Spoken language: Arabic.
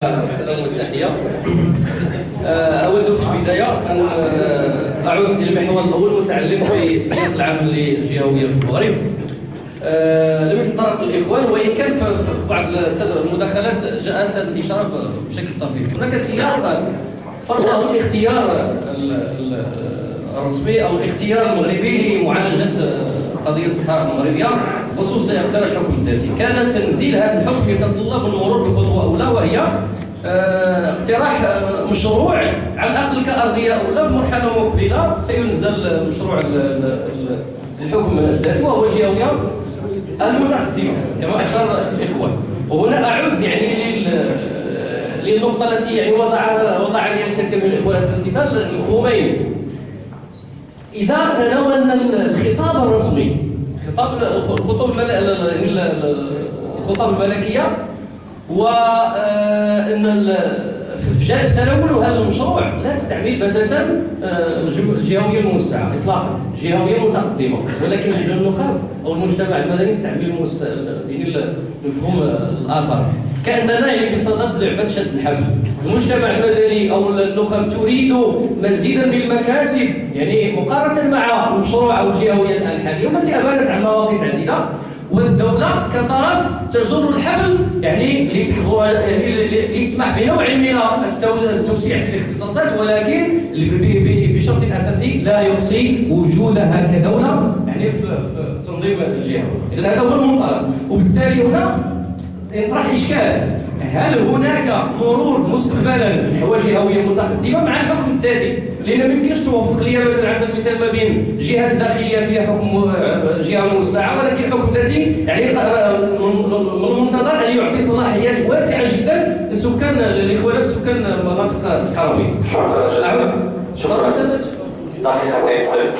السلام والتحية. أود في البداية أن أعود إلى المحور الأول المتعلق بسياق العمل الجهوية في المغرب. لم يتطرق الإخوان، وإن كان في بعض المداخلات جاءت هذا الإشارة بشكل طفيف. هناك سياق فرضه الاختيار الرسمي أو الاختيار المغربي لمعالجة قضية الصحراء المغربية، خصوصا اختيار الحكم الذاتي. كان تنزيل هذا الحكم يتطلب المرور بخطوة أولى، وهي اقتراح مشروع على الأقل كأرضية أولى. في مرحلة مقبلة سينزل مشروع الحكم الذاتي وهو الجهوية المتقدمة كما أشار الإخوان. وهنا أعود للنقطة التي وضع عليها الكثير من الإخوان الاساتذة المفهومين. إذا تناولنا الخطاب الرسمي، الخطاب الملكية، وأن في تناول هذا المشروع لا تستعمل بتاتا الجهوية الموسعة إطلاقا، جهوية متقدمة، ولكن لجنة النخب أو المجتمع المدني يستعمل المفهوم الآخر، كأننا بصدد لعبة شد الحبل. المجتمع المدني أو النخب تريد مزيدا بالمكاسب، مقارنة مع المشروع أو الجهوية الآن الحالية والتي أبانت عن مواقف عديدة، والدولة كطرف تجر الحبل لتسمح بنوع من التوسيع في الاختصاصات، ولكن بشرط أساسي لا يقصي وجودها كدولة في تنظيم الجهة. إذن هذا هو المنطلق. وبالتالي هنا يطرح إشكال: هل هناك مرور مستقبلا نحو جهوية متقدمة مع الحكم الذاتي؟ لأن ما يمكنش توفق لي مثلا على سبيل المثال ما بين جهات داخلية فيها حكم جهة موسعة ولكن الحكم الذاتي، من المنتظر أن يعطي صلاحيات واسعة جدا لسكان الإخوان سكان مناطق الصحراوية. شكرا جزيلا. دقيقة سعيد.